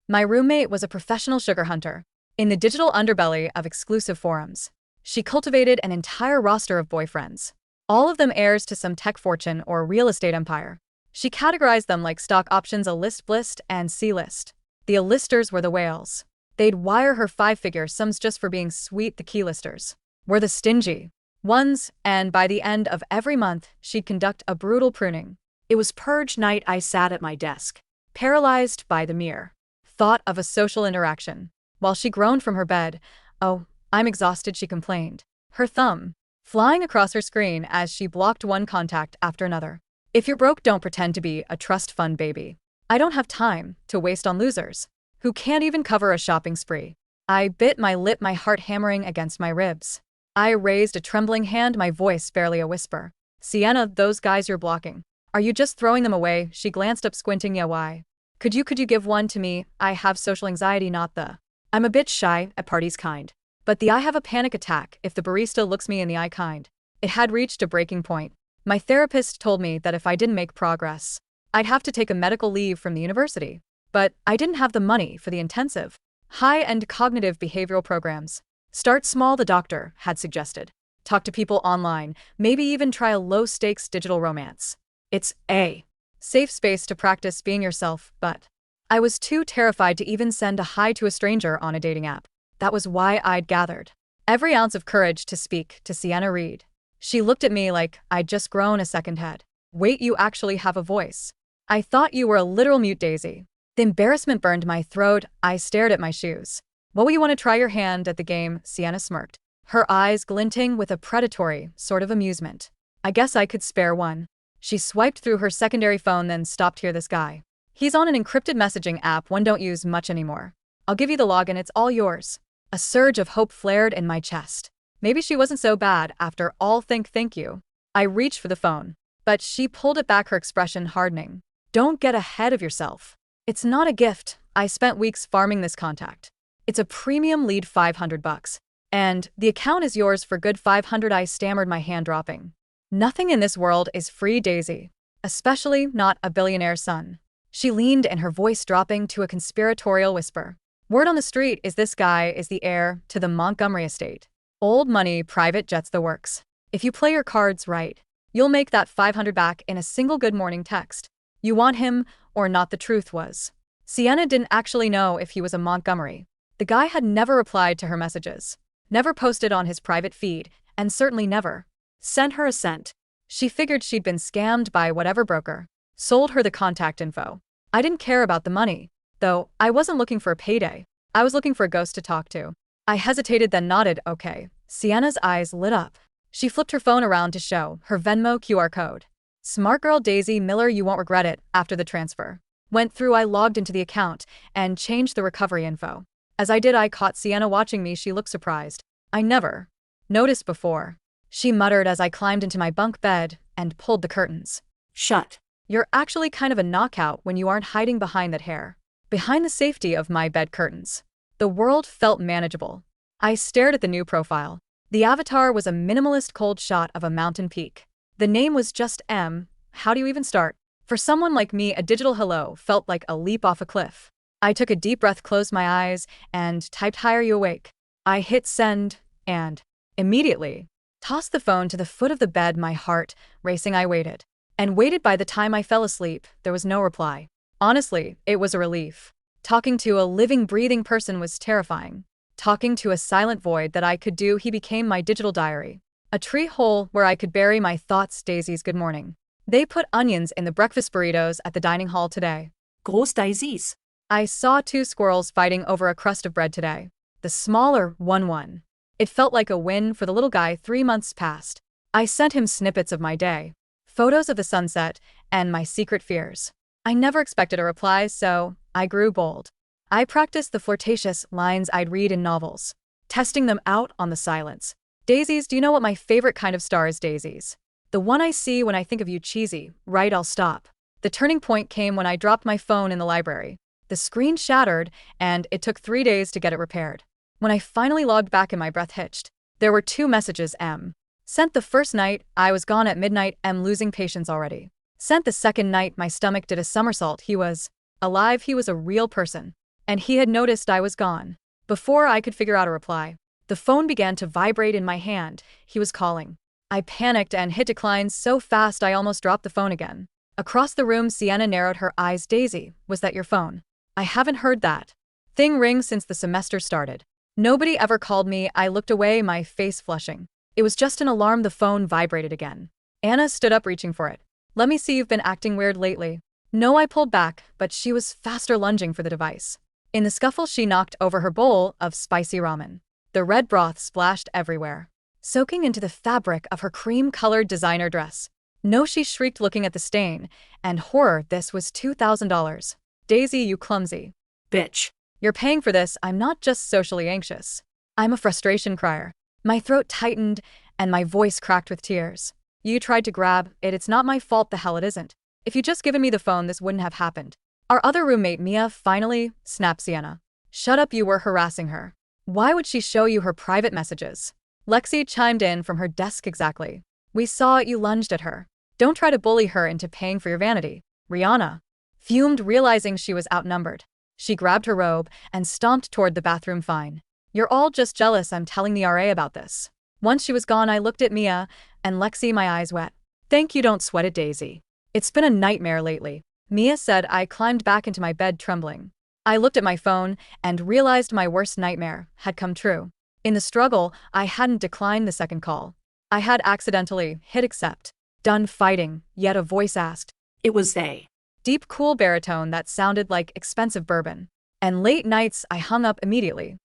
My roommate was a professional sugar hunter in the digital underbelly of exclusive forums. She cultivated an entire roster of boyfriends, all of them heirs to some tech fortune or real estate empire. She categorized them like stock options: A-list, blist, and C-list. The A-listers were the whales. They'd wire her five-figure sums just for being sweet. The key-listers were the stingy ones, and by the end of every month, she'd conduct a brutal pruning. It was purge night. I sat at my desk, paralyzed by the mere thought of a social interaction. While she groaned from her bed, "Oh, I'm exhausted," she complained, her thumb flying across her screen as she blocked one contact after another. "If you're broke, don't pretend to be a trust fund baby. I don't have time to waste on losers who can't even cover a shopping spree." I bit my lip, my heart hammering against my ribs. I raised a trembling hand, my voice barely a whisper. "Sienna, those guys you're blocking, are you just throwing them away?" She glanced up, squinting. "Yeah, why? Could you give one to me? I have social anxiety, not the I'm a bit shy at parties kind, but the I have a panic attack if the barista looks me in the eye kind." It had reached a breaking point. My therapist told me that if I didn't make progress, I'd have to take a medical leave from the university. But I didn't have the money for the intensive, high-end cognitive behavioral programs. Start small, the doctor had suggested. Talk to people online, maybe even try a low-stakes digital romance. It's a safe space to practice being yourself, but I was too terrified to even send a hi to a stranger on a dating app. That was why I'd gathered every ounce of courage to speak to Sienna Reed. She looked at me like I'd just grown a second head. "Wait, you actually have a voice? I thought you were a literal mute, Daisy." The embarrassment burned my throat. I stared at my shoes. "What, you want to try your hand at the game?" Sienna smirked, her eyes glinting with a predatory sort of amusement. "I guess I could spare one." She swiped through her secondary phone, then stopped. "Here, this guy. He's on an encrypted messaging app one don't use much anymore. I'll give you the login, it's all yours." A surge of hope flared in my chest. Maybe she wasn't so bad after all. Thank you." I reached for the phone, but she pulled it back, her expression hardening. "Don't get ahead of yourself. It's not a gift. I spent weeks farming this contact. It's a premium lead, $500. And the account is yours for good." 500, I stammered, my hand dropping. "Nothing in this world is free, Daisy. Especially not a billionaire's son." She leaned in, her voice dropping to a conspiratorial whisper. "Word on the street is this guy is the heir to the Montgomery estate. Old money, private jets, the works. If you play your cards right, you'll make that 500 back in a single good morning text. You want him or not?" The truth was, Sienna didn't actually know if he was a Montgomery. The guy had never replied to her messages, never posted on his private feed, and certainly never sent her a cent. She figured she'd been scammed by whatever broker sold her the contact info. I didn't care about the money, though. I wasn't looking for a payday. I was looking for a ghost to talk to. I hesitated, then nodded. "Okay." Sienna's eyes lit up. She flipped her phone around to show her Venmo QR code. "Smart girl, Daisy Miller, you won't regret it." After the transfer went through, I logged into the account and changed the recovery info. As I did, I caught Sienna watching me. She looked surprised. "I never noticed before," she muttered as I climbed into my bunk bed and pulled the curtains shut. "You're actually kind of a knockout when you aren't hiding behind that hair." Behind the safety of my bed curtains, the world felt manageable. I stared at the new profile. The avatar was a minimalist cold shot of a mountain peak. The name was just M. How do you even start? For someone like me, a digital hello felt like a leap off a cliff. I took a deep breath, closed my eyes, and typed, "Hi, are you awake?" I hit send, and immediately tossed the phone to the foot of the bed, my heart racing. I waited and waited. By the time I fell asleep, there was no reply. Honestly, it was a relief. Talking to a living, breathing person was terrifying. Talking to a silent void that I could do. He became my digital diary, a tree hole where I could bury my thoughts. "Daisies, good morning. They put onions in the breakfast burritos at the dining hall today." Groß Daisies. "I saw two squirrels fighting over a crust of bread today." The smaller one won. It felt like a win for the little guy. 3 months passed. I sent him snippets of my day, photos of the sunset, and my secret fears. I never expected a reply, so I grew bold. I practiced the flirtatious lines I'd read in novels, testing them out on the silence. "Daisies, do you know what my favorite kind of star is?" "Daisies. The one I see when I think of you." "Cheesy, right?" I'll stop. The turning point came when I dropped my phone in the library. The screen shattered, and it took 3 days to get it repaired. When I finally logged back in, my breath hitched. There were 2 messages. M. Sent the first night, I was gone at midnight. M. Losing patience already. Sent the second night, my stomach did a somersault. He was alive. He was a real person. and he had noticed I was gone. Before I could figure out a reply, the phone began to vibrate in my hand. He was calling. I panicked and hit decline so fast I almost dropped the phone again. Across the room, Sienna narrowed her eyes. Daisy, was that your phone? I haven't heard that thing ring since the semester started. Nobody ever called me. I looked away, my face flushing. It was just an alarm. The phone vibrated again. Anna stood up, reaching for it. Let me see, you've been acting weird lately. No, I pulled back, but she was faster, lunging for the device. In the scuffle, she knocked over her bowl of spicy ramen. The red broth splashed everywhere, soaking into the fabric of her cream-colored designer dress. No, she shrieked, looking at the stain, and horror. This was $2,000. Daisy, you clumsy bitch. You're paying for this. I'm not just socially anxious. I'm a frustration crier. My throat tightened, and my voice cracked with tears. You tried to grab it. It's not my fault. The hell it isn't. If you'd just given me the phone, this wouldn't have happened. Our other roommate, Mia, finally, snapped Sienna. Shut up, you were harassing her. Why would she show you her private messages? Lexi chimed in from her desk. Exactly. We saw it. You lunged at her. Don't try to bully her into paying for your vanity. Rihanna fumed, realizing she was outnumbered. She grabbed her robe and stomped toward the bathroom. Fine. You're all just jealous. I'm telling the RA about this. Once she was gone, I looked at Mia and Lexi, my eyes wet. Thank you, don't sweat it, Daisy. It's been a nightmare lately, Mia said. I climbed back into my bed, trembling. I looked at my phone and realized my worst nightmare had come true. In the struggle, I hadn't declined the second call. I had accidentally hit accept. Done fighting, yet a voice asked. It was they. Deep, cool baritone that sounded like expensive bourbon. And late nights, I hung up immediately.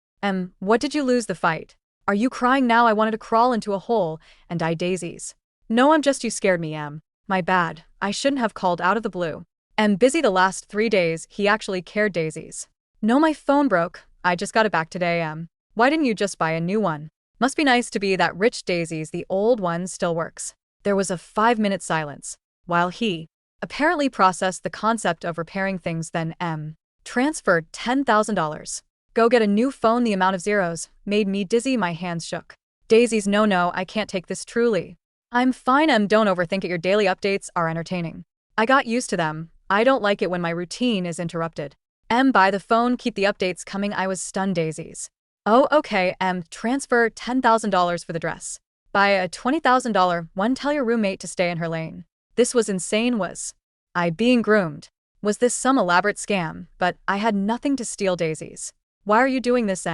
What did you lose the fight? Are you crying now? I wanted to crawl into a hole and die. Daisies. No, I'm just, you scared me, My bad. I shouldn't have called out of the blue. Busy the last 3 days. He actually cared. Daisies. No, my phone broke. I just got it back today. Why didn't you just buy a new one? Must be nice to be that rich. Daisies, the old one still works. There was a 5-minute silence, while he apparently processed the concept of repairing things, then transferred $10,000. Go get a new phone. The amount of zeros made me dizzy. My hands shook. Daisies, no, I can't take this. Truly. I'm fine. Don't overthink it. Your daily updates are entertaining. I got used to them. I don't like it when my routine is interrupted. Buy the phone, keep the updates coming. I was stunned. Daisies. Oh, okay, transfer $10,000 for the dress. Buy a $20,000 one. Tell your roommate to stay in her lane. This was insane. Was I being groomed? Was this some elaborate scam? But I had nothing to steal. Daisies. Why are you doing this,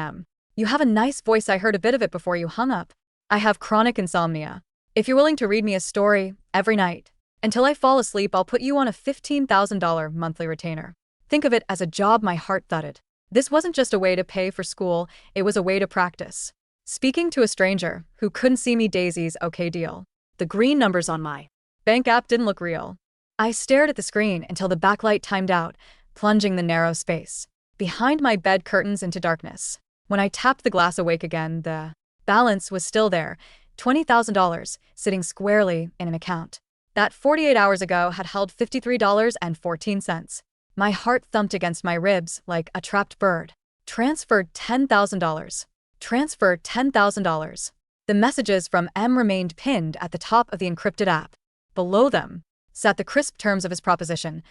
You have a nice voice. I heard a bit of it before you hung up. I have chronic insomnia. If you're willing to read me a story every night until I fall asleep, I'll put you on a $15,000 monthly retainer. Think of it as a job. My heart thudded. This wasn't just a way to pay for school, it was a way to practice speaking to a stranger who couldn't see me. Daisies, okay, deal. The green numbers on my bank app didn't look real. I stared at the screen until the backlight timed out, plunging the narrow space behind my bed curtains into darkness. When I tapped the glass, awake again, the balance was still there, $20,000, sitting squarely in an account that 48 hours ago had held $53.14. My heart thumped against my ribs like a trapped bird. Transferred $10,000. Transfer $10,000. The messages from remained pinned at the top of the encrypted app. Below them sat the crisp terms of his proposition,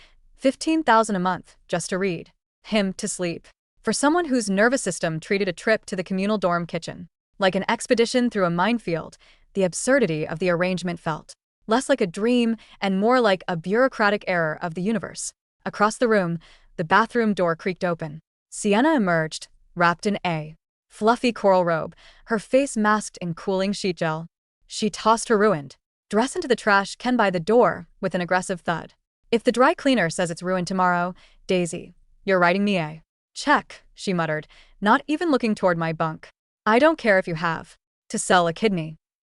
$15,000 a month, just to read him to sleep. For someone whose nervous system treated a trip to the communal dorm kitchen like an expedition through a minefield, the absurdity of the arrangement felt less like a dream and more like a bureaucratic error of the universe. Across the room, the bathroom door creaked open. Sienna emerged, wrapped in a fluffy coral robe, her face masked in cooling sheet gel. She tossed her ruined dress into the trash can by the door with an aggressive thud. If the dry cleaner says it's ruined tomorrow, Daisy, you're writing me a check, she muttered, not even looking toward my bunk. I don't care if you have to sell a kidney.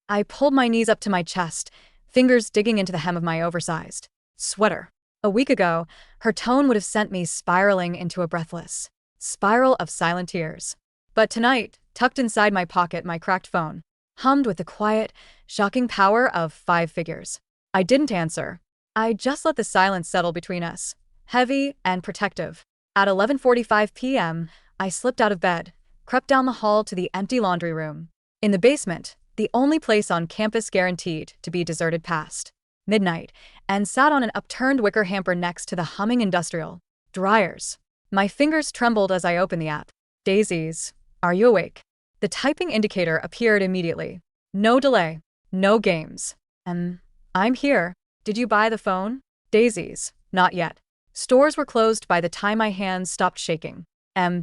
I pulled my knees up to my chest, fingers digging into the hem of my oversized sweater. A week ago, her tone would have sent me spiraling into a breathless spiral of silent tears. But tonight, tucked inside my pocket, my cracked phone hummed with the quiet, shocking power of 5 figures. I didn't answer. I just let the silence settle between us, heavy and protective. At 11:45 p.m., I slipped out of bed, crept down the hall to the empty laundry room. In the basement, the only place on campus guaranteed to be deserted past midnight, and sat on an upturned wicker hamper next to the humming industrial dryers. My fingers trembled as I opened the app. Daisies, are you awake? The typing indicator appeared immediately. No delay. No games. I'm here. Did you buy the phone? Daisies, not yet. Stores were closed by the time my hands stopped shaking.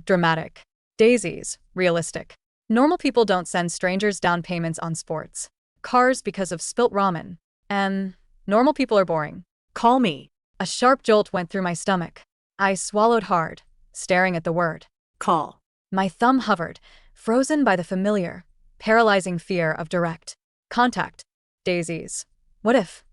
Dramatic. Daisies, realistic. Normal people don't send strangers down payments on sports cars because of spilt ramen. Normal people are boring. Call me. A sharp jolt went through my stomach. I swallowed hard, staring at the word. Call. My thumb hovered, frozen by the familiar, paralyzing fear of direct contact. Daisies. What if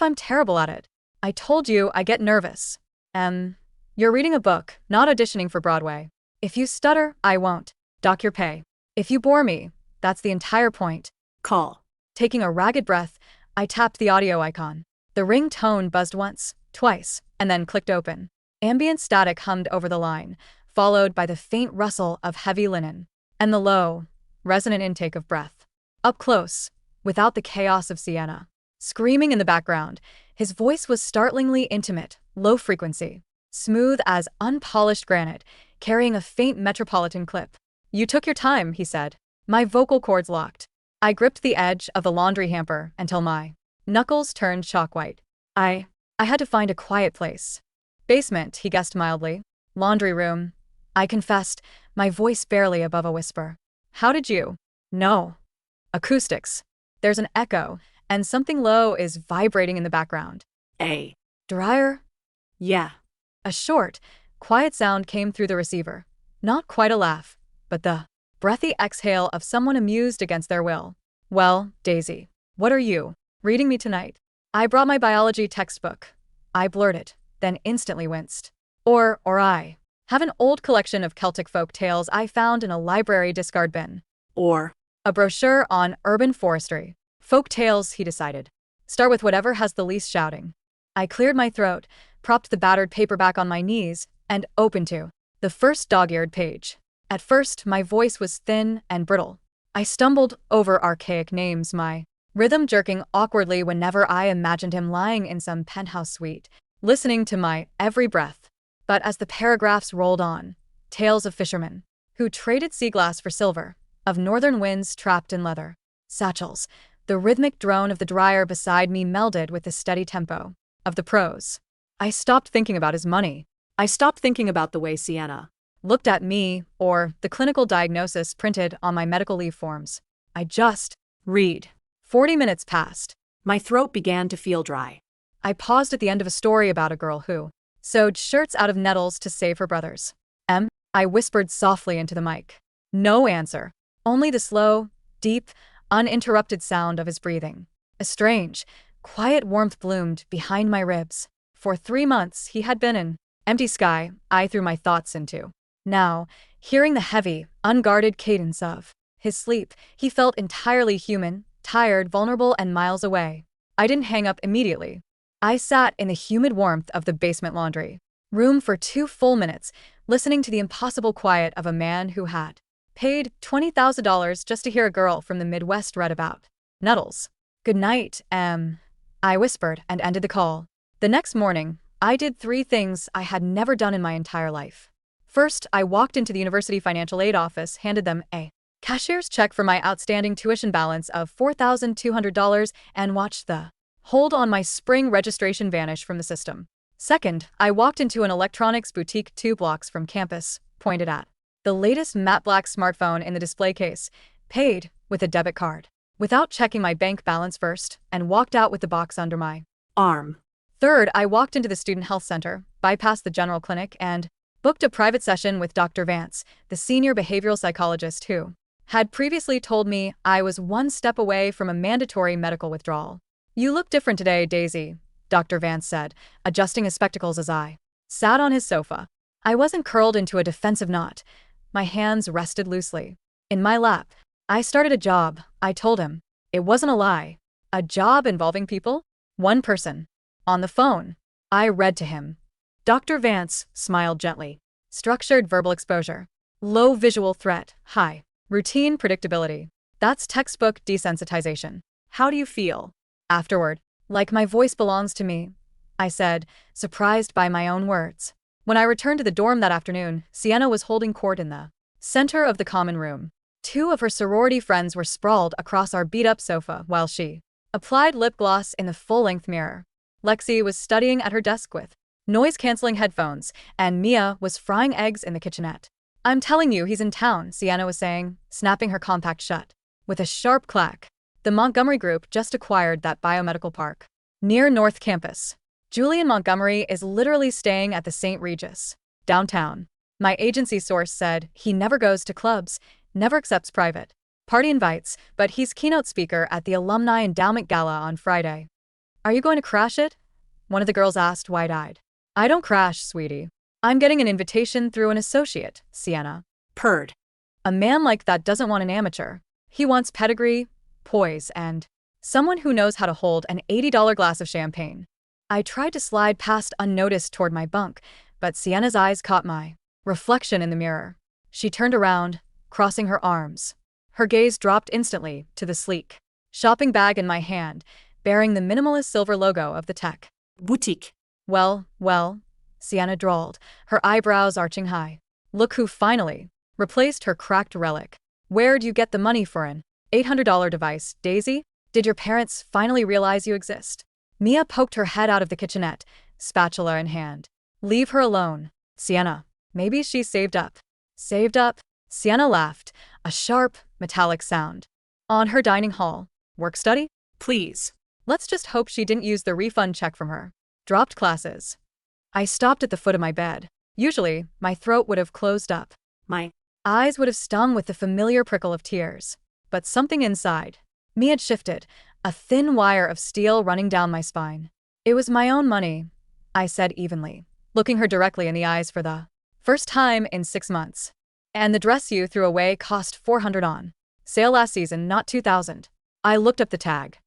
I'm terrible at it? I told you I get nervous. You're reading a book, not auditioning for Broadway. If you stutter, I won't dock your pay. If you bore me, that's the entire point. Call. Taking a ragged breath, I tapped the audio icon. The ring tone buzzed once, twice, and then clicked open. Ambient static hummed over the line, followed by the faint rustle of heavy linen, and the low, resonant intake of breath. Up close, without the chaos of Sienna. Screaming in the background, his voice was startlingly intimate, low frequency, smooth as unpolished granite, carrying a faint metropolitan clip. You took your time, he said. My vocal cords locked. I gripped the edge of the laundry hamper until my knuckles turned chalk white. I had to find a quiet place. Basement, he guessed mildly. Laundry room. I confessed, my voice barely above a whisper. How did you know? Acoustics. There's an echo, and something low is vibrating in the background. A dryer? Yeah. A short, quiet sound came through the receiver. Not quite a laugh, but the breathy exhale of someone amused against their will. Well, Daisy, what are you reading me tonight? I brought my biology textbook. I blurted, then instantly winced. Or I have an old collection of Celtic folk tales I found in a library discard bin. Or A brochure on urban forestry. Folk tales, he decided. Start with whatever has the least shouting. I cleared my throat, propped the battered paperback on my knees, and opened to the first dog-eared page. At first, my voice was thin and brittle. I stumbled over archaic names, my rhythm jerking awkwardly whenever I imagined him lying in some penthouse suite, listening to my every breath. But as the paragraphs rolled on, tales of fishermen who traded sea glass for silver, of northern winds trapped in leather satchels, the rhythmic drone of the dryer beside me melded with the steady tempo of the prose. I stopped thinking about his money. I stopped thinking about the way Sienna Looked at me, or the clinical diagnosis printed on my medical leave forms. I just read. 40 minutes passed. My throat began to feel dry. I paused at the end of a story about a girl who sewed shirts out of nettles to save her brothers. I whispered softly into the mic. No answer. Only the slow, deep, uninterrupted sound of his breathing. A strange, quiet warmth bloomed behind my ribs. For 3 months, he had been an empty sky I threw my thoughts into. Now, hearing the heavy, unguarded cadence of his sleep, he felt entirely human, tired, vulnerable, and miles away. I didn't hang up immediately. I sat in the humid warmth of the basement laundry room for 2 full minutes, listening to the impossible quiet of a man who had paid $20,000 just to hear a girl from the Midwest read about nettles. Good night, I whispered and ended the call. The next morning, I did 3 things I had never done in my entire life. First, I walked into the university financial aid office, handed them a cashier's check for my outstanding tuition balance of $4,200, and watched the hold on my spring registration vanish from the system. Second, I walked into an electronics boutique 2 blocks from campus, pointed at the latest matte black smartphone in the display case, paid with a debit card, without checking my bank balance first, and walked out with the box under my arm. Third, I walked into the student health center, bypassed the general clinic, and booked a private session with Dr. Vance, the senior behavioral psychologist who had previously told me I was 1 step away from a mandatory medical withdrawal. You look different today, Daisy, Dr. Vance said, adjusting his spectacles as I sat on his sofa. I wasn't curled into a defensive knot. My hands rested loosely in my lap. I started a job, I told him. It wasn't a lie. A job involving people? 1 person. On the phone. I read to him. Dr. Vance smiled gently. Structured verbal exposure. Low visual threat. High routine predictability. That's textbook desensitization. How do you feel afterward? Like my voice belongs to me, I said, surprised by my own words. When I returned to the dorm that afternoon, Sienna was holding court in the center of the common room. Two of her sorority friends were sprawled across our beat-up sofa while she applied lip gloss in the full-length mirror. Lexi was studying at her desk with noise-canceling headphones, and Mia was frying eggs in the kitchenette. "I'm telling you, he's in town," Sienna was saying, snapping her compact shut. With a sharp clack, the Montgomery Group just acquired that biomedical park near North Campus. Julian Montgomery is literally staying at the St. Regis, downtown. My agency source said he never goes to clubs, never accepts private party invites, but he's keynote speaker at the Alumni Endowment Gala on Friday. "Are you going to crash it?" one of the girls asked wide-eyed. "I don't crash, sweetie. I'm getting an invitation through an associate," Sienna Purred. "A man like that doesn't want an amateur. He wants pedigree, poise, and someone who knows how to hold an $80 glass of champagne." I tried to slide past unnoticed toward my bunk, but Sienna's eyes caught my reflection in the mirror. She turned around, crossing her arms. Her gaze dropped instantly to the sleek shopping bag in my hand, bearing the minimalist silver logo of the tech Boutique. Well, Sienna drawled, her eyebrows arching high. "Look who finally replaced her cracked relic. Where'd you get the money for an $800 device, Daisy? Did your parents finally realize you exist?" Mia poked her head out of the kitchenette, spatula in hand. "Leave her alone, Sienna. Maybe she's saved up." "Saved up?" Sienna laughed, a sharp, metallic sound. "On her dining hall. Work study? Please. Let's just hope she didn't use the refund check from her dropped classes." I stopped at the foot of my bed. Usually, my throat would have closed up. My Eyes would have stung with the familiar prickle of tears. But something inside me had shifted, a thin wire of steel running down my spine. "It was my own money," I said evenly, looking her directly in the eyes for the first time in 6 months. "And the dress you threw away cost $400 on sale last season, not $2,000. I looked up the tag.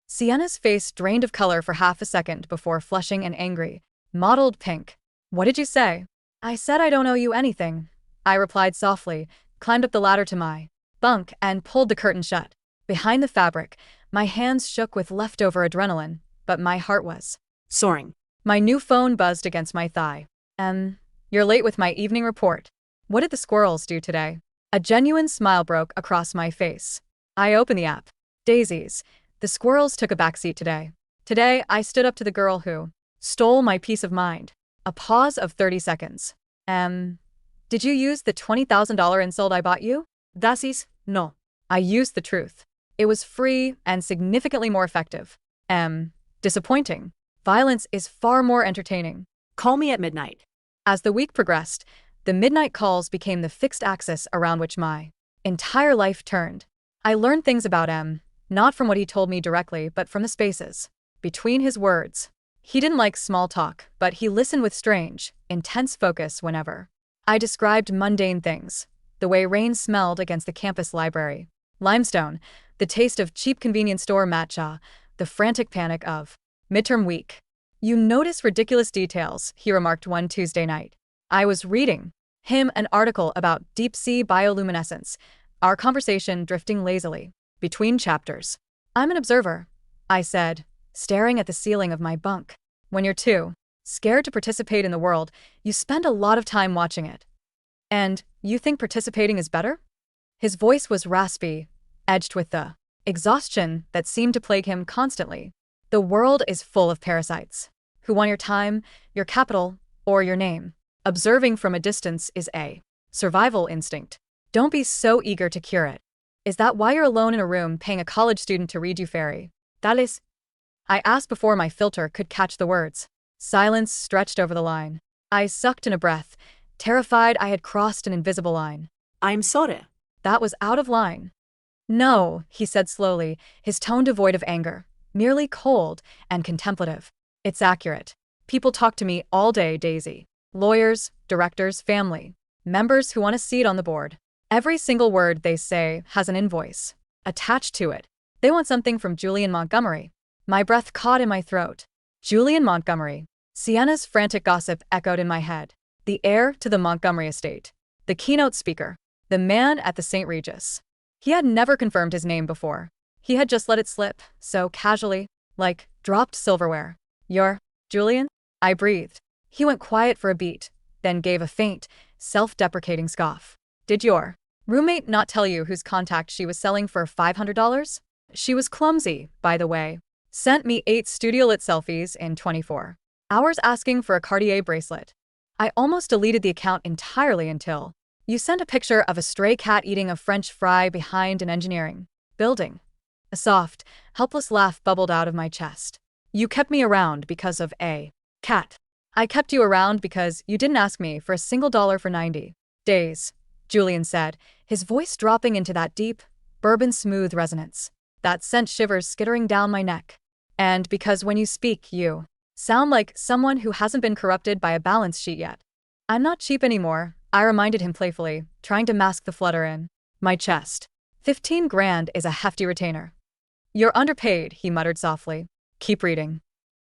Sienna's face drained of color for half a second before flushing an angry, mottled pink. "What did you say?" "I said I don't owe you anything," I replied softly, climbed up the ladder to my bunk, and pulled the curtain shut. Behind the fabric, my hands shook with leftover adrenaline, but my heart was soaring. My new phone buzzed against my thigh. You're late with my evening report. What did the squirrels do today?" A genuine smile broke across my face. I opened the app. Daisies. The squirrels took a backseat today. Today, I stood up to the girl who stole my peace of mind. A pause of 30 seconds. Did you use the $20,000 insult I bought you?" "Das ist no." I used the truth. It was free and significantly more effective. Disappointing. Violence is far more entertaining. "Call me at midnight." As the week progressed, the midnight calls became the fixed axis around which my entire life turned. I learned things about M, not from what he told me directly, but from the spaces between his words. He didn't like small talk, but he listened with strange, intense focus whenever I described mundane things. The way rain smelled against the campus library, limestone, the taste of cheap convenience store matcha, the frantic panic of midterm week. "You notice ridiculous details," he remarked one Tuesday night. I was reading him an article about deep-sea bioluminescence, our conversation drifting lazily between chapters. "I'm an observer," I said, staring at the ceiling of my bunk. "When you're too scared to participate in the world, you spend a lot of time watching it. And you think participating is better?" His voice was raspy, edged with the exhaustion that seemed to plague him constantly. "The world is full of parasites who want your time, your capital, or your name. Observing from a distance is a survival instinct. Don't be so eager to cure it. Is that why you're alone in a room paying a college student to read you fairy tales?" I asked before my filter could catch the words. Silence stretched over the line. I sucked in a breath, terrified I had crossed an invisible line. "I'm sorry." That was out of line. "No," he said slowly, his tone devoid of anger, merely cold and contemplative. "It's accurate. People talk to me all day, Daisy. Lawyers, directors, family members who want a seat on the board. Every single word they say has an invoice attached to it. They want something from Julian Montgomery." My breath caught in my throat. Julian Montgomery. Sienna's frantic gossip echoed in my head. The heir to the Montgomery estate. The keynote speaker. The man at the St. Regis. He had never confirmed his name before. He had just let it slip, so casually, like dropped silverware. "You're Julian?" I breathed. He went quiet for a beat, then gave a faint, self-deprecating scoff. Did your roommate not tell you whose contact she was selling for $500? She was clumsy, by the way. Sent me 8 studio-lit selfies in 24 hours asking for a Cartier bracelet. I almost deleted the account entirely until you sent a picture of a stray cat eating a French fry behind an engineering building. A soft, helpless laugh bubbled out of my chest. You kept me around because of a cat. I kept you around because you didn't ask me for a single dollar for 90 days, Julian said, his voice dropping into that deep, bourbon-smooth resonance that sent shivers skittering down my neck. And because when you speak, you sound like someone who hasn't been corrupted by a balance sheet yet. I'm not cheap anymore, I reminded him playfully, trying to mask the flutter in my chest. 15 grand is a hefty retainer. You're underpaid, he muttered softly. Keep reading.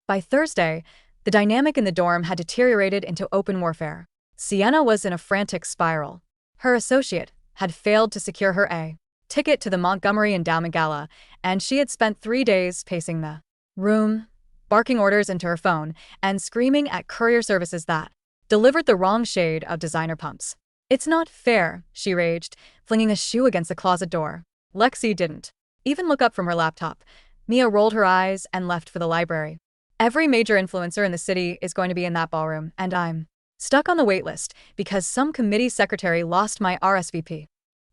By Thursday, the dynamic in the dorm had deteriorated into open warfare. Sienna was in a frantic spiral. Her associate had failed to secure her a ticket to the Montgomery Endowment Gala, and she had spent 3 days pacing the room, barking orders into her phone and screaming at courier services that delivered the wrong shade of designer pumps. It's not fair, she raged, flinging a shoe against the closet door. Lexi didn't even look up from her laptop. Mia rolled her eyes and left for the library. Every major influencer in the city is going to be in that ballroom, and I'm stuck on the wait list because some committee secretary lost my RSVP.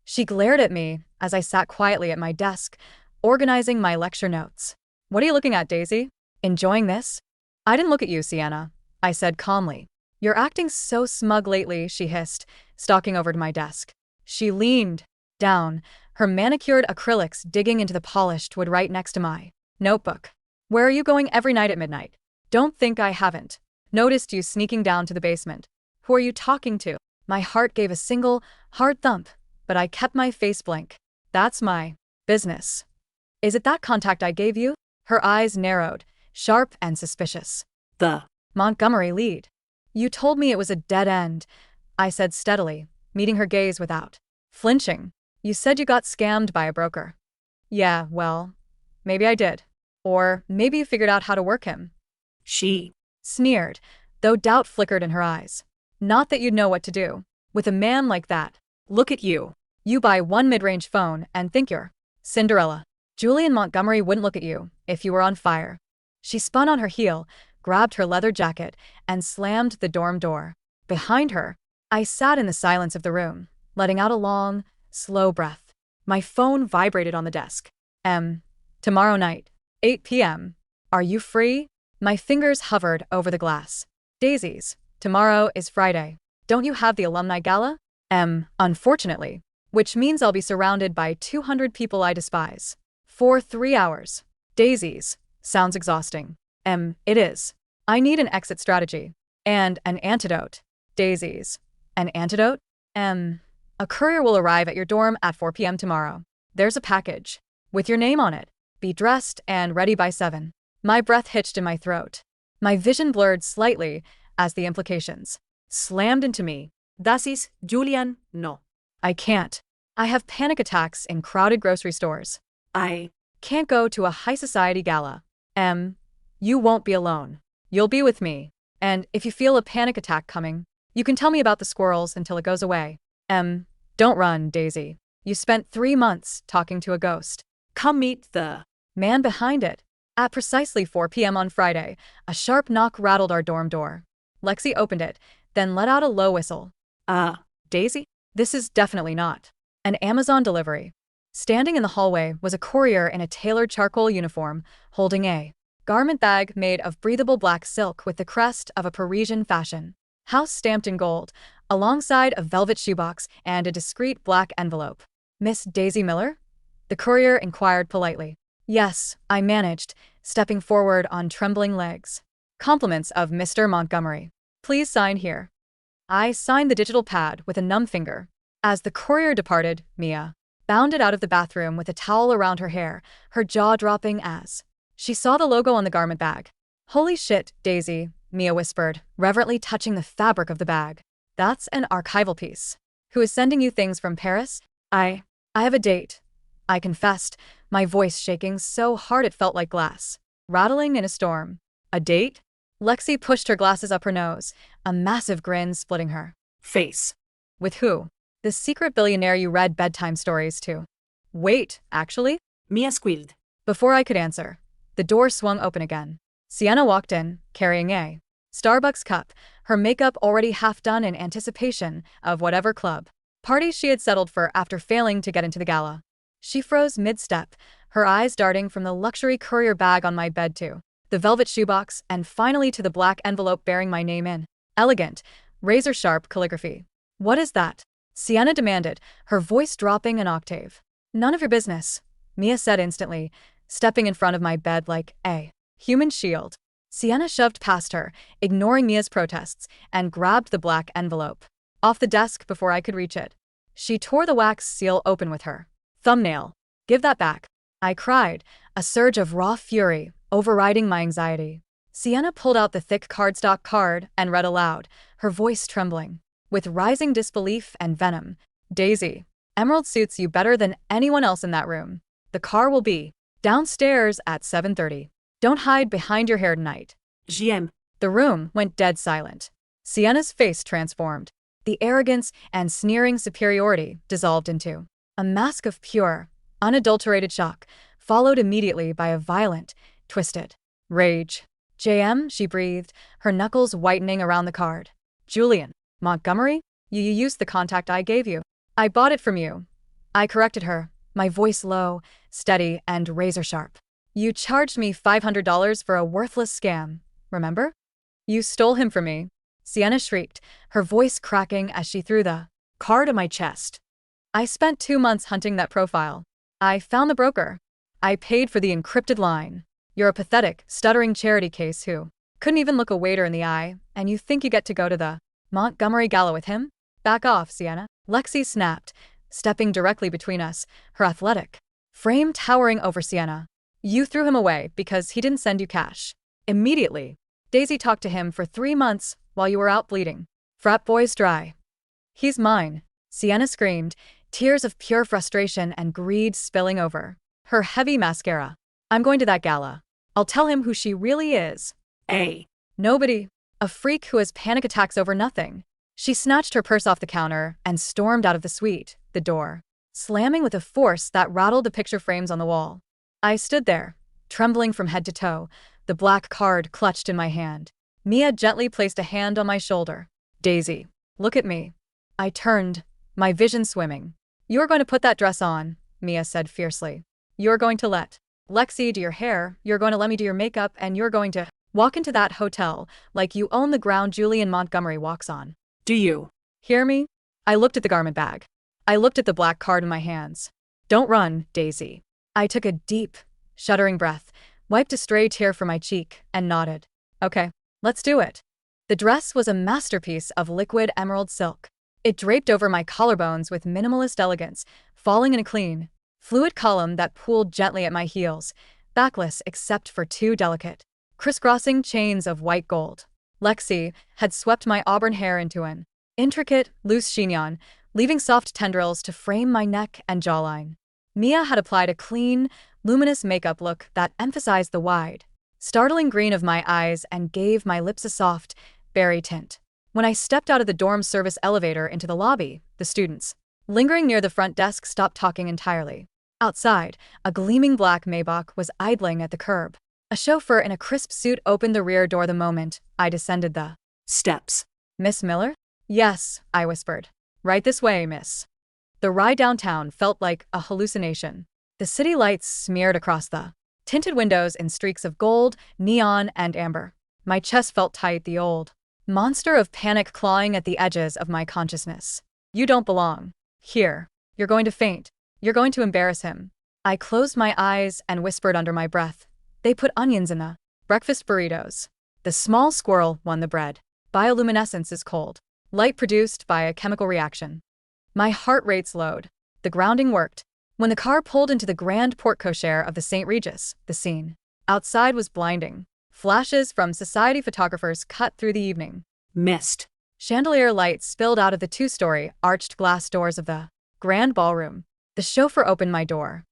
She glared at me as I sat quietly at my desk, organizing my lecture notes. What are you looking at, Daisy? Enjoying this? I didn't look at you, Sienna, I said calmly. You're acting so smug lately, she hissed, stalking over to my desk. She leaned down, her manicured acrylics digging into the polished wood right next to my notebook. Where are you going every night at midnight? Don't think I haven't noticed you sneaking down to the basement. Who are you talking to? My heart gave a single, hard thump, but I kept my face blank. That's my business. Is it that contact I gave you? Her eyes narrowed, sharp and suspicious. The Montgomery lead. You told me it was a dead end, I said steadily, meeting her gaze without flinching. You said you got scammed by a broker. Yeah, well, maybe I did. Or maybe you figured out how to work him. She Sneered, though doubt flickered in her eyes. Not that you'd know what to do with a man like that. Look at you. You buy one mid-range phone and think you're Cinderella. Julian Montgomery wouldn't look at you if you were on fire. She spun on her heel, grabbed her leather jacket, and slammed the dorm door behind her. I sat in the silence of the room, letting out a long, slow breath. My phone vibrated on the desk. Tomorrow night, 8 p.m. Are you free? My fingers hovered over the glass. Daisies, tomorrow is Friday. Don't you have the alumni gala? Unfortunately. Which means I'll be surrounded by 200 people I despise. For 3 hours. Daisies. Sounds exhausting. It is. I need an exit strategy. And an antidote. Daisies. An antidote? A courier will arrive at your dorm at 4 p.m. tomorrow. There's a package. With your name on it. Be dressed and ready by 7. My breath hitched in my throat. My vision blurred slightly as the implications slammed into me. Das ist Julian, no. I can't. I have panic attacks in crowded grocery stores. I Can't go to a high society gala. You won't be alone. You'll be with me. And if you feel a panic attack coming, you can tell me about the squirrels until it goes away. Don't run, Daisy. You spent 3 months talking to a ghost. come meet the Man behind it. At precisely 4 p.m. on Friday, a sharp knock rattled our dorm door. Lexi opened it, then let out a low whistle. Daisy? This is definitely not an Amazon delivery. Standing in the hallway was a courier in a tailored charcoal uniform, holding a garment bag made of breathable black silk with the crest of a Parisian fashion house stamped in gold, alongside a velvet shoebox and a discreet black envelope. Miss Daisy Miller? The courier inquired politely. Yes, I managed, stepping forward on trembling legs. Compliments of Mr. Montgomery. Please sign here. I signed the digital pad with a numb finger. As the courier departed, Mia bounded out of the bathroom with a towel around her hair, her jaw dropping as she saw the logo on the garment bag. Holy shit, Daisy, Mia whispered, reverently touching the fabric of the bag. That's an archival piece. Who is sending you things from Paris? I have a date, I confessed, my voice shaking so hard it felt like glass rattling in a storm. A date? Lexi pushed her glasses up her nose, a massive grin splitting her Face. with who? The secret billionaire you read bedtime stories to. Wait, actually? Mia squealed. Before I could answer, the door swung open again. Sienna walked in, carrying a Starbucks cup, her makeup already half done in anticipation of whatever club party she had settled for after failing to get into the gala. She froze mid-step, her eyes darting from the luxury courier bag on my bed to the velvet shoebox and finally to the black envelope bearing my name in elegant, razor-sharp calligraphy. What is that? Sienna demanded, her voice dropping an octave. None of your business, Mia said instantly, stepping in front of my bed like a human shield. Sienna shoved past her, ignoring Mia's protests, and grabbed the black envelope off the desk before I could reach it. She tore the wax seal open with her thumbnail. Give that back, I cried, a surge of raw fury overriding my anxiety. Sienna pulled out the thick cardstock card and read aloud, her voice trembling with rising disbelief and venom. Daisy, Emerald suits you better than anyone else in that room. The car will be downstairs at 7:30. Don't hide behind your hair tonight. GM. The room went dead silent. Sienna's face transformed. The arrogance and sneering superiority dissolved into a mask of pure, unadulterated shock, followed immediately by a violent, twisted rage. JM, she breathed, her knuckles whitening around the card. Julian Montgomery? You used the contact I gave you. I bought it from you. I corrected her, my voice low, steady, and razor-sharp. You charged me $500 for a worthless scam, remember? You stole him from me. Sienna shrieked, her voice cracking as she threw the card at my chest. I spent 2 months hunting that profile. I found the broker. I paid for the encrypted line. You're a pathetic, stuttering charity case who couldn't even look a waiter in the eye, and you think you get to go to the Montgomery Gala with him? Back off, Sienna. Lexi snapped, stepping directly between us, her athletic frame towering over Sienna. You threw him away because he didn't send you cash. Immediately. Daisy talked to him for 3 months while you were out bleeding. Frat boy's dry. He's mine, Sienna screamed, tears of pure frustration and greed spilling over her heavy mascara. I'm going to that gala. I'll tell him who she really is. Nobody. A freak who has panic attacks over nothing. She snatched her purse off the counter and stormed out of the suite, the door slamming with a force that rattled the picture frames on the wall. I stood there, trembling from head to toe, the black card clutched in my hand. Mia gently placed a hand on my shoulder. Daisy, look at me. I turned, my vision swimming. You're going to put that dress on, Mia said fiercely. You're going to let Lexi do your hair, you're going to let me do your makeup, and you're going to walk into that hotel like you own the ground Julian Montgomery walks on. Do you hear me? I looked at the garment bag. I looked at the black card in my hands. Don't run, Daisy. I took a deep, shuddering breath, wiped a stray tear from my cheek, and nodded. Okay, let's do it. The dress was a masterpiece of liquid emerald silk. It draped over my collarbones with minimalist elegance, falling in a clean, fluid column that pooled gently at my heels, backless except for 2 delicate, crisscrossing chains of white gold. Lexi had swept my auburn hair into an intricate, loose chignon, leaving soft tendrils to frame my neck and jawline. Mia had applied a clean, luminous makeup look that emphasized the wide, startling green of my eyes and gave my lips a soft, berry tint. When I stepped out of the dorm service elevator into the lobby, the students, lingering near the front desk, stopped talking entirely. Outside, a gleaming black Maybach was idling at the curb. A chauffeur in a crisp suit opened the rear door the moment I descended the steps. Miss Miller? Yes, I whispered. Right this way, miss. The ride downtown felt like a hallucination. The city lights smeared across the tinted windows in streaks of gold, neon, and amber. My chest felt tight, the old monster of panic clawing at the edges of my consciousness. You don't belong here. You're going to faint. You're going to embarrass him. I closed my eyes and whispered under my breath. They put onions in the breakfast burritos. The small squirrel won the bread. Bioluminescence is cold. Light produced by a chemical reaction. My heart rate slowed. The grounding worked. When the car pulled into the grand porte cochere of the St. Regis, the scene outside was blinding. Flashes from society photographers cut through the evening mist. Chandelier light spilled out of the 2-story, arched glass doors of the grand ballroom. The chauffeur opened my door.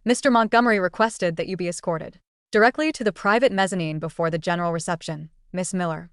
Mr. Montgomery requested that you be escorted directly to the private mezzanine before the general reception. Miss Miller.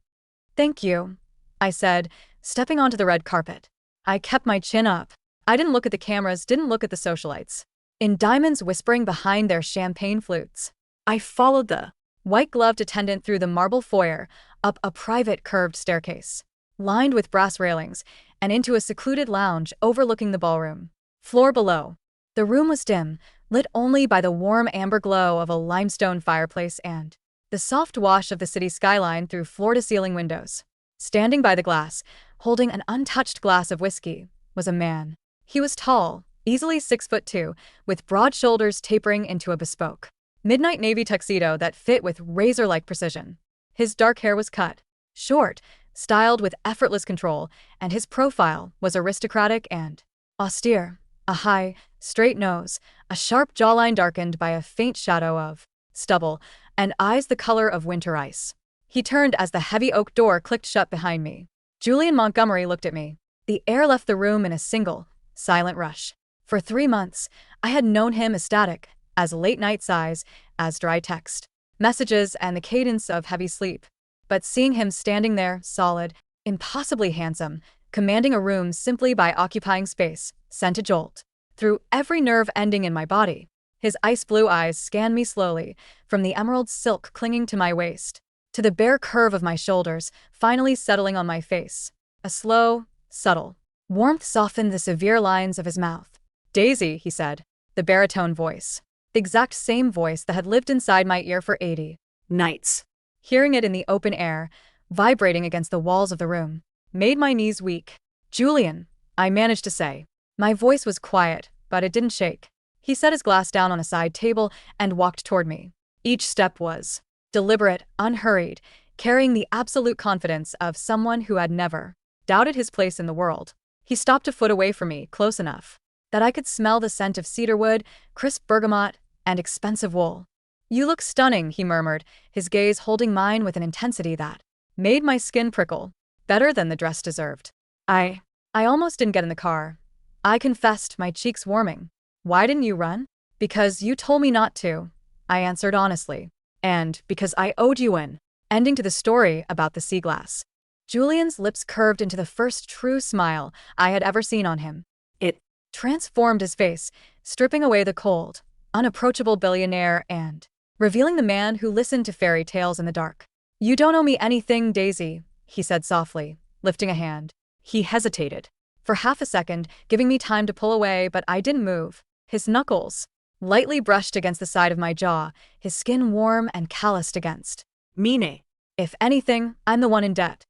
Thank you, I said, stepping onto the red carpet. I kept my chin up. I didn't look at the cameras, didn't look at the socialites. In diamonds whispering behind their champagne flutes. I followed the white-gloved attendant through the marble foyer, up a private curved staircase, lined with brass railings, and into a secluded lounge overlooking the ballroom. Floor below. The room was dim, lit only by the warm amber glow of a limestone fireplace and the soft wash of the city skyline through floor-to-ceiling windows. Standing by the glass, holding an untouched glass of whiskey, was a man. He was tall, easily 6'2", with broad shoulders tapering into a bespoke midnight navy tuxedo that fit with razor-like precision. His dark hair was cut short, styled with effortless control, and his profile was aristocratic and austere. A high, straight nose, a sharp jawline darkened by a faint shadow of stubble, and eyes the color of winter ice. He turned as the heavy oak door clicked shut behind me. Julian Montgomery looked at me. The air left the room in a single, silent rush. For 3 months, I had known him as static, as late-night sighs, as dry text messages, and the cadence of heavy sleep. But seeing him standing there, solid, impossibly handsome, commanding a room simply by occupying space, sent a jolt through every nerve ending in my body. His ice-blue eyes scanned me slowly, from the emerald silk clinging to my waist, to the bare curve of my shoulders, finally settling on my face. A slow, subtle warmth softened the severe lines of his mouth. "Daisy," he said, the baritone voice. The exact same voice that had lived inside my ear for 80 nights. Hearing it in the open air, vibrating against the walls of the room, made my knees weak. "Julian," I managed to say. My voice was quiet, but it didn't shake. He set his glass down on a side table and walked toward me. Each step was deliberate, unhurried, carrying the absolute confidence of someone who had never doubted his place in the world. He stopped a foot away from me, close enough that I could smell the scent of cedarwood, crisp bergamot, and expensive wool. "You look stunning," he murmured, his gaze holding mine with an intensity that made my skin prickle. Better than the dress deserved. I almost didn't get in the car. I confessed, my cheeks warming. "Why didn't you run?" "Because you told me not to," I answered honestly. "And because I owed you an ending to the story about the sea glass." Julian's lips curved into the first true smile I had ever seen on him. It transformed his face, stripping away the cold, unapproachable billionaire and revealing the man who listened to fairy tales in the dark. "You don't owe me anything, Daisy," he said softly, lifting a hand. He hesitated for half a second, giving me time to pull away, but I didn't move. His knuckles lightly brushed against the side of my jaw, his skin warm and calloused against mine. "If anything, I'm the one in debt."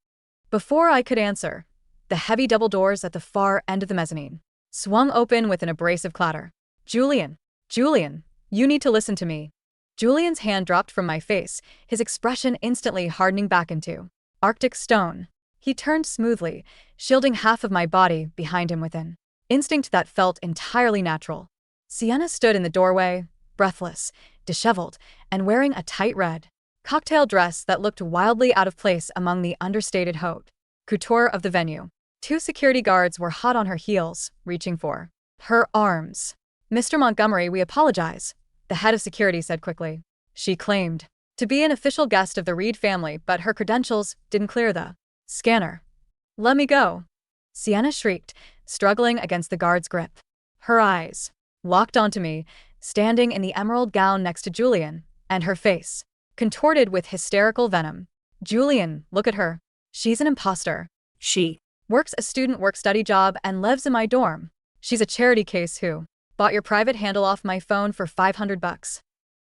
Before I could answer, the heavy double doors at the far end of the mezzanine swung open with an abrasive clatter. Julian, you need to listen to me." Julian's hand dropped from my face, his expression instantly hardening back into Arctic stone. He turned smoothly, shielding half of my body behind him with an instinct that felt entirely natural. Sienna stood in the doorway, breathless, disheveled, and wearing a tight red cocktail dress that looked wildly out of place among the understated haute couture of the venue. 2 security guards were hot on her heels, reaching for her arms. "Mr. Montgomery, we apologize," the head of security said quickly. She claimed to be an official guest of the Reed family, but her credentials didn't clear the scanner. "Let me go," Sienna shrieked, struggling against the guard's grip. Her eyes locked onto me, standing in the emerald gown next to Julian, and her face contorted with hysterical venom. "Julian, look at her. She's an imposter. She works a student work-study job and lives in my dorm. She's a charity case who bought your private handle off my phone for $500.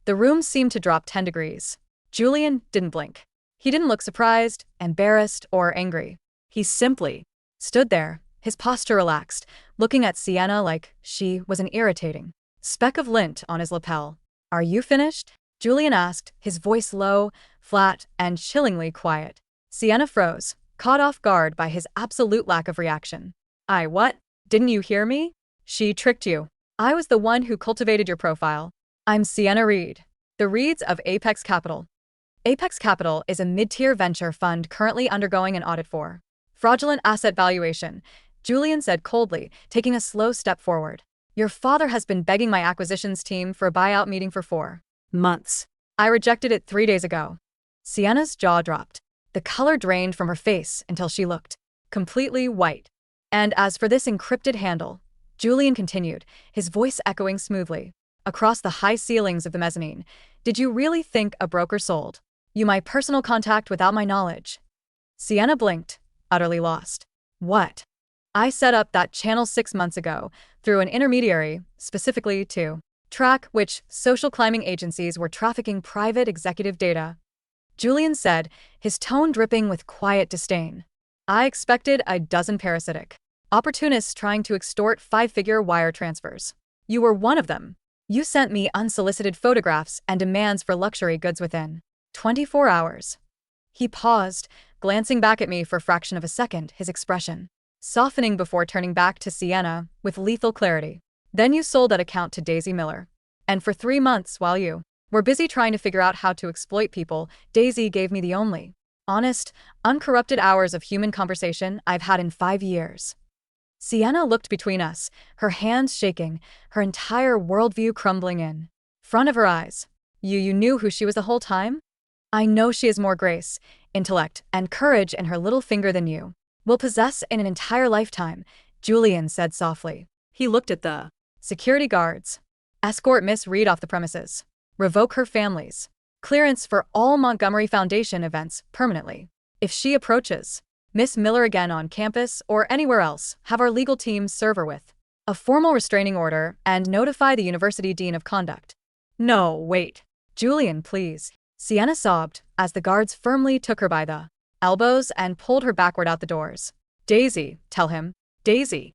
The room seemed to drop 10 degrees. Julian didn't blink. He didn't look surprised, embarrassed, or angry. He simply stood there, his posture relaxed, looking at Sienna like she was an irritating speck of lint on his lapel. "Are you finished?" Julian asked, his voice low, flat, and chillingly quiet. Sienna froze, caught off guard by his absolute lack of reaction. What? Didn't you hear me?" "She tricked you. I was the one who cultivated your profile. I'm Sienna Reed, the Reeds of Apex Capital." Apex Capital is a mid-tier venture fund currently undergoing an audit for fraudulent asset valuation, Julian said coldly, taking a slow step forward. "Your father has been begging my acquisitions team for a buyout meeting for 4 months. I rejected it 3 days ago." Sienna's jaw dropped. The color drained from her face until she looked completely white. And as for this encrypted handle, Julian continued, his voice echoing smoothly across the high ceilings of the mezzanine, did you really think a broker sold you my personal contact without my knowledge? Sienna blinked, utterly lost. What? I set up that channel 6 months ago through an intermediary, specifically to track which social climbing agencies were trafficking private executive data. Julian said, his tone dripping with quiet disdain. I expected a dozen parasitic opportunists trying to extort five-figure wire transfers. You were one of them. You sent me unsolicited photographs and demands for luxury goods within 24 hours. He paused, glancing back at me for a fraction of a second, his expression softening before turning back to Sienna with lethal clarity. Then you sold that account to Daisy Miller. And for 3 months, while you were busy trying to figure out how to exploit people, Daisy gave me the only honest, uncorrupted hours of human conversation I've had in 5 years. Sienna looked between us, her hands shaking, her entire worldview crumbling in front of her eyes. You knew who she was the whole time? I know she has more grace, intellect, and courage in her little finger than you will possess in an entire lifetime, Julian said softly. He looked at the security guards. Escort Miss Reed off the premises. Revoke her family's clearance for all Montgomery Foundation events permanently. If she approaches Miss Miller again on campus or anywhere else, have our legal team serve her with a formal restraining order and notify the university dean of conduct. No, wait. Julian, please. Sienna sobbed as the guards firmly took her by the elbows and pulled her backward out the doors. Daisy, tell him. Daisy.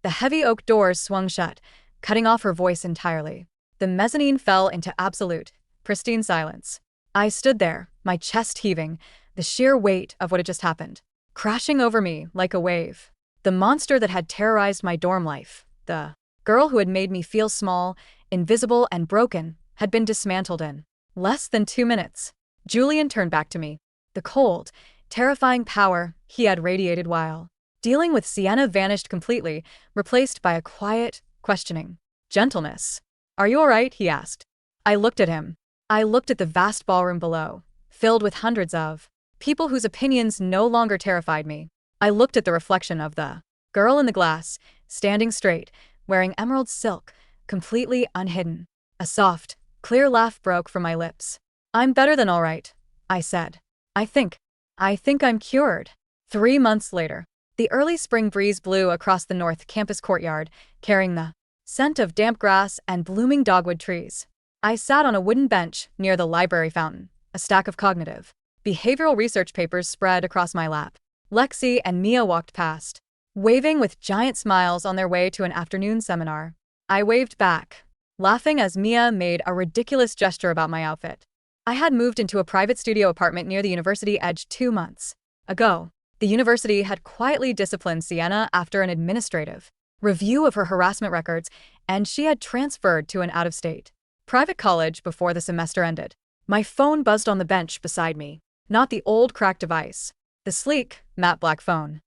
The heavy oak doors swung shut, cutting off her voice entirely. The mezzanine fell into absolute, pristine silence. I stood there, my chest heaving, the sheer weight of what had just happened crashing over me like a wave. The monster that had terrorized my dorm life, the girl who had made me feel small, invisible, and broken, had been dismantled in less than 2 minutes. Julian turned back to me. The cold, terrifying power he had radiated while dealing with Sienna vanished completely, replaced by a quiet, questioning gentleness. Are you all right? He asked. I looked at him. I looked at the vast ballroom below, filled with hundreds of people whose opinions no longer terrified me. I looked at the reflection of the girl in the glass, standing straight, wearing emerald silk, completely unhidden. A soft, clear laugh broke from my lips. I'm better than all right, I said. I think I'm cured. 3 months later, the early spring breeze blew across the North Campus courtyard, carrying the scent of damp grass and blooming dogwood trees. I sat on a wooden bench near the library fountain, a stack of cognitive behavioral research papers spread across my lap. Lexi and Mia walked past, waving with giant smiles on their way to an afternoon seminar. I waved back, laughing as Mia made a ridiculous gesture about my outfit. I had moved into a private studio apartment near the university edge 2 months ago. The university had quietly disciplined Sienna after an administrative review of her harassment records, and she had transferred to an out-of-state private college before the semester ended. My phone buzzed on the bench beside me. Not the old cracked device. The sleek, matte black phone.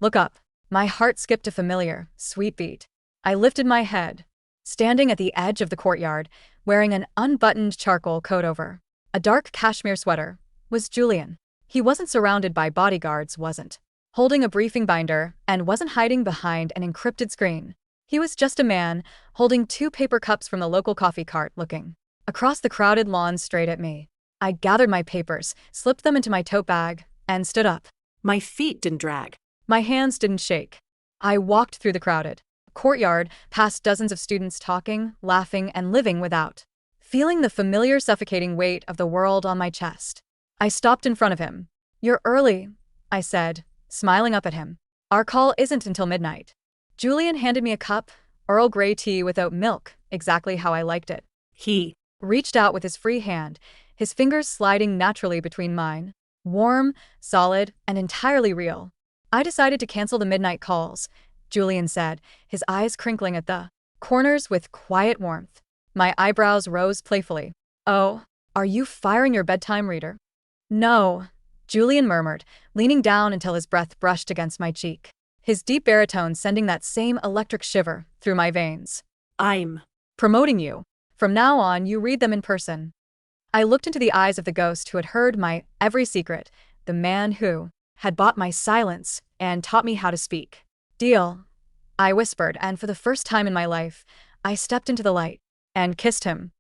Look up. My heart skipped a familiar, sweet beat. I lifted my head. Standing at the edge of the courtyard, wearing an unbuttoned charcoal coat over a dark cashmere sweater, was Julian. He wasn't surrounded by bodyguards, wasn't holding a briefing binder, and wasn't hiding behind an encrypted screen. He was just a man, holding 2 paper cups from the local coffee cart, looking across the crowded lawn straight at me. I gathered my papers, slipped them into my tote bag, and stood up. My feet didn't drag. My hands didn't shake. I walked through the crowded courtyard, past dozens of students talking, laughing, and living without feeling the familiar suffocating weight of the world on my chest. I stopped in front of him. You're early, I said, smiling up at him. Our call isn't until midnight. Julian handed me a cup, Earl Grey tea without milk, exactly how I liked it. He reached out with his free hand, his fingers sliding naturally between mine. Warm, solid, and entirely real. I decided to cancel the midnight calls, Julian said, his eyes crinkling at the corners with quiet warmth. My eyebrows rose playfully. Oh, are you firing your bedtime reader? No, Julian murmured, leaning down until his breath brushed against my cheek, his deep baritone sending that same electric shiver through my veins. I'm promoting you. From now on, you read them in person. I looked into the eyes of the ghost who had heard my every secret, the man who had bought my silence and taught me how to speak. Deal, I whispered, and for the first time in my life, I stepped into the light and kissed him.